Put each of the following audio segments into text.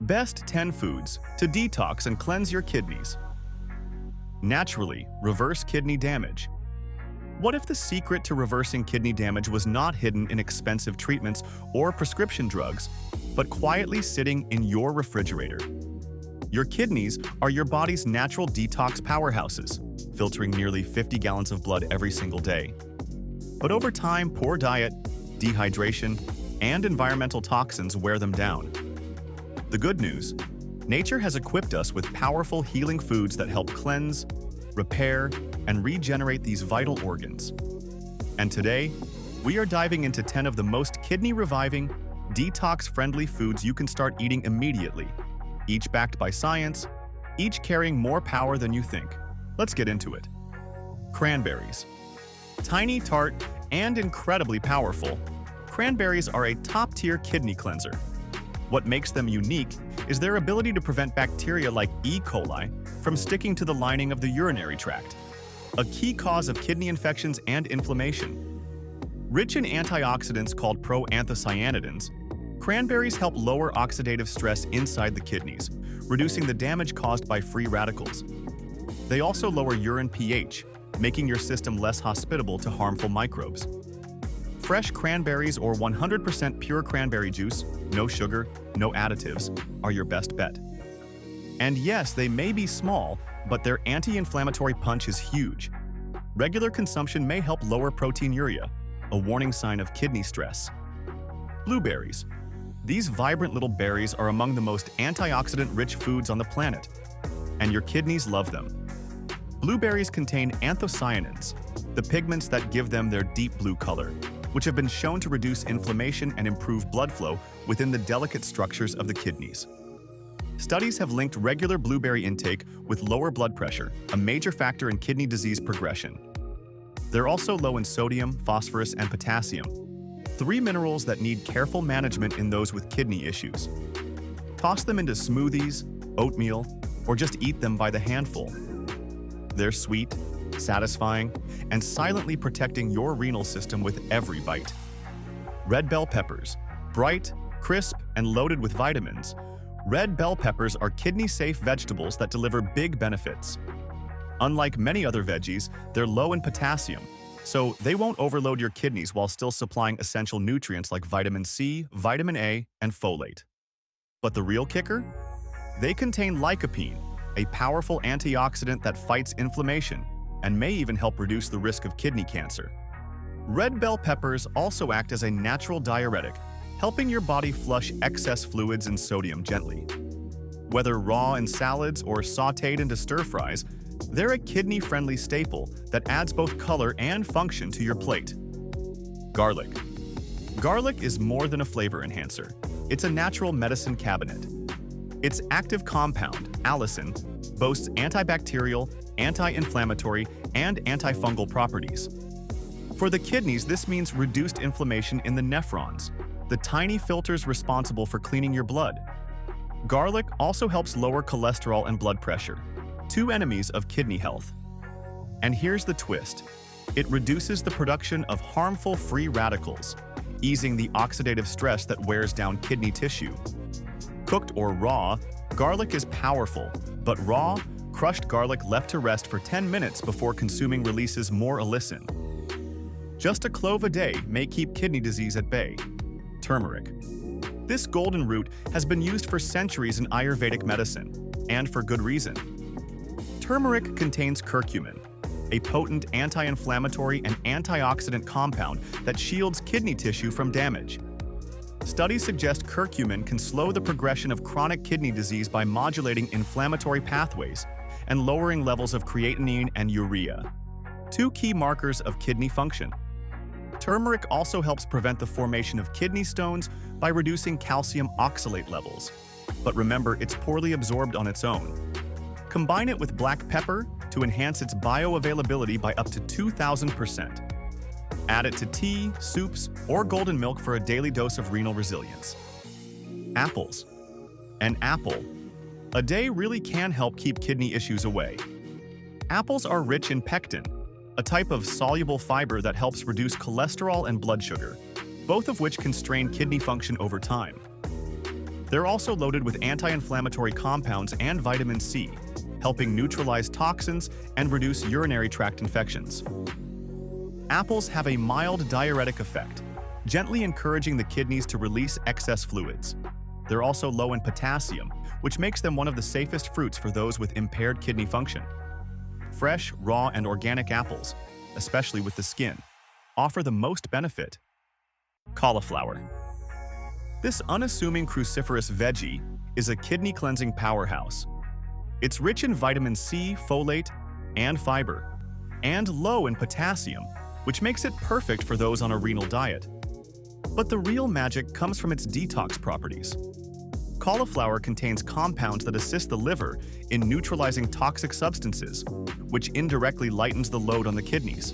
Best 10 foods to detox and cleanse your kidneys. Naturally, reverse kidney damage. What if the secret to reversing kidney damage was not hidden in expensive treatments or prescription drugs, but quietly sitting in your refrigerator? Your kidneys are your body's natural detox powerhouses, filtering nearly 50 gallons of blood every single day. But over time, poor diet, dehydration, and environmental toxins wear them down. The good news: nature has equipped us with powerful healing foods that help cleanse, repair, and regenerate these vital organs. And today, we are diving into 10 of the most kidney-reviving, detox-friendly foods you can start eating immediately, each backed by science, each carrying more power than you think. Let's get into it. Cranberries. Tiny, tart, and incredibly powerful, cranberries are a top-tier kidney cleanser. What makes them unique is their ability to prevent bacteria like E. coli from sticking to the lining of the urinary tract, a key cause of kidney infections and inflammation. Rich in antioxidants called proanthocyanidins, cranberries help lower oxidative stress inside the kidneys, reducing the damage caused by free radicals. They also lower urine pH, making your system less hospitable to harmful microbes. Fresh cranberries or 100% pure cranberry juice, no sugar, no additives, are your best bet. And yes, they may be small, but their anti-inflammatory punch is huge. Regular consumption may help lower proteinuria, a warning sign of kidney stress. Blueberries. These vibrant little berries are among the most antioxidant-rich foods on the planet, and your kidneys love them. Blueberries contain anthocyanins, the pigments that give them their deep blue color, which have been shown to reduce inflammation and improve blood flow within the delicate structures of the kidneys. Studies have linked regular blueberry intake with lower blood pressure, a major factor in kidney disease progression. They're also low in sodium, phosphorus, and potassium, three minerals that need careful management in those with kidney issues. Toss them into smoothies, oatmeal, or just eat them by the handful. They're sweet, satisfying, and silently protecting your renal system with every bite. Red bell peppers. Bright, crisp, and loaded with vitamins, red bell peppers are kidney-safe vegetables that deliver big benefits. Unlike many other veggies, they're low in potassium, so they won't overload your kidneys while still supplying essential nutrients like vitamin C, vitamin A, and folate. But the real kicker? They contain lycopene, a powerful antioxidant that fights inflammation and may even help reduce the risk of kidney cancer. Red bell peppers also act as a natural diuretic, helping your body flush excess fluids and sodium gently. Whether raw in salads or sautéed into stir-fries, they're a kidney-friendly staple that adds both color and function to your plate. Garlic. Garlic is more than a flavor enhancer. It's a natural medicine cabinet. Its active compound, allicin, boasts antibacterial, anti-inflammatory, and antifungal properties. For the kidneys, this means reduced inflammation in the nephrons, the tiny filters responsible for cleaning your blood. Garlic also helps lower cholesterol and blood pressure, two enemies of kidney health. And here's the twist: it reduces the production of harmful free radicals, easing the oxidative stress that wears down kidney tissue. Cooked or raw, garlic is powerful, but raw, crushed garlic left to rest for 10 minutes before consuming releases more allicin. Just a clove a day may keep kidney disease at bay. Turmeric. This golden root has been used for centuries in Ayurvedic medicine, and for good reason. Turmeric contains curcumin, a potent anti-inflammatory and antioxidant compound that shields kidney tissue from damage. Studies suggest curcumin can slow the progression of chronic kidney disease by modulating inflammatory pathways and lowering levels of creatinine and urea, two key markers of kidney function. Turmeric also helps prevent the formation of kidney stones by reducing calcium oxalate levels. But remember, it's poorly absorbed on its own. Combine it with black pepper to enhance its bioavailability by up to 2,000%. Add it to tea, soups, or golden milk for a daily dose of renal resilience. Apples. An apple a day really can help keep kidney issues away. Apples are rich in pectin, a type of soluble fiber that helps reduce cholesterol and blood sugar, both of which can strain kidney function over time. They're also loaded with anti-inflammatory compounds and vitamin C, helping neutralize toxins and reduce urinary tract infections. Apples have a mild diuretic effect, gently encouraging the kidneys to release excess fluids. They're also low in potassium, which makes them one of the safest fruits for those with impaired kidney function. Fresh, raw, and organic apples, especially with the skin, offer the most benefit. Cauliflower. This unassuming cruciferous veggie is a kidney-cleansing powerhouse. It's rich in vitamin C, folate, and fiber, and low in potassium, which makes it perfect for those on a renal diet. But the real magic comes from its detox properties. Cauliflower contains compounds that assist the liver in neutralizing toxic substances, which indirectly lightens the load on the kidneys.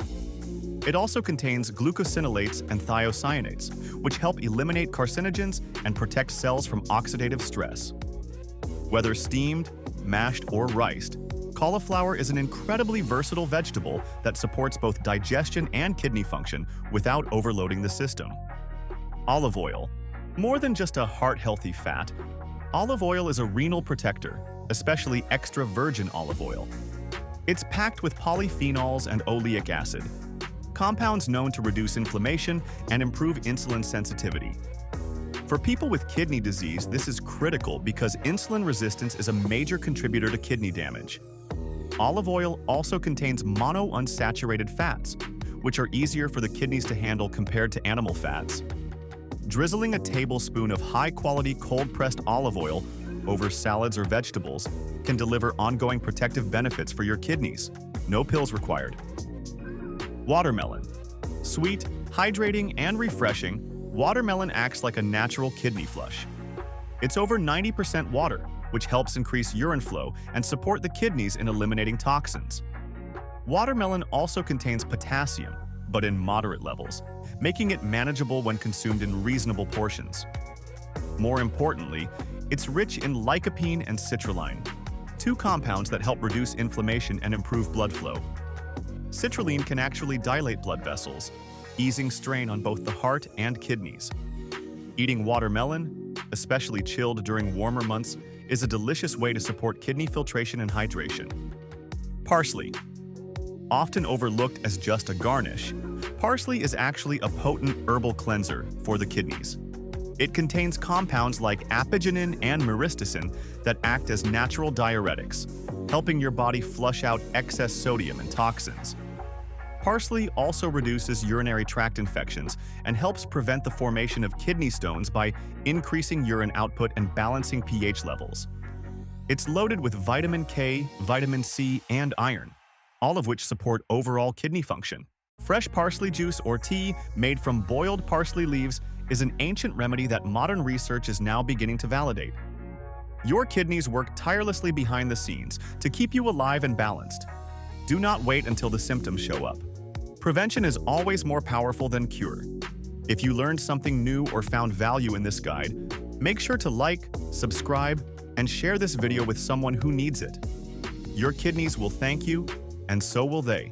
It also contains glucosinolates and thiocyanates, which help eliminate carcinogens and protect cells from oxidative stress. Whether steamed, mashed, or riced, cauliflower is an incredibly versatile vegetable that supports both digestion and kidney function without overloading the system. Olive oil. More than just a heart-healthy fat, olive oil is a renal protector, especially extra virgin olive oil. It's packed with polyphenols and oleic acid, compounds known to reduce inflammation and improve insulin sensitivity. For people with kidney disease, this is critical because insulin resistance is a major contributor to kidney damage. Olive oil also contains monounsaturated fats, which are easier for the kidneys to handle compared to animal fats. Drizzling a tablespoon of high-quality cold-pressed olive oil over salads or vegetables can deliver ongoing protective benefits for your kidneys. No pills required. Watermelon. Sweet, hydrating, and refreshing, watermelon acts like a natural kidney flush. It's over 90% water, which helps increase urine flow and support the kidneys in eliminating toxins. Watermelon also contains potassium, but in moderate levels, making it manageable when consumed in reasonable portions. More importantly, it's rich in lycopene and citrulline, two compounds that help reduce inflammation and improve blood flow. Citrulline can actually dilate blood vessels, easing strain on both the heart and kidneys. Eating watermelon, especially chilled during warmer months, is a delicious way to support kidney filtration and hydration. Parsley. Often overlooked as just a garnish, parsley is actually a potent herbal cleanser for the kidneys. It contains compounds like apigenin and myristicin that act as natural diuretics, helping your body flush out excess sodium and toxins. Parsley also reduces urinary tract infections and helps prevent the formation of kidney stones by increasing urine output and balancing pH levels. It's loaded with vitamin K, vitamin C, and iron, all of which support overall kidney function. Fresh parsley juice or tea made from boiled parsley leaves is an ancient remedy that modern research is now beginning to validate. Your kidneys work tirelessly behind the scenes to keep you alive and balanced. Do not wait until the symptoms show up. Prevention is always more powerful than cure. If you learned something new or found value in this guide, make sure to like, subscribe, and share this video with someone who needs it. Your kidneys will thank you, and so will they.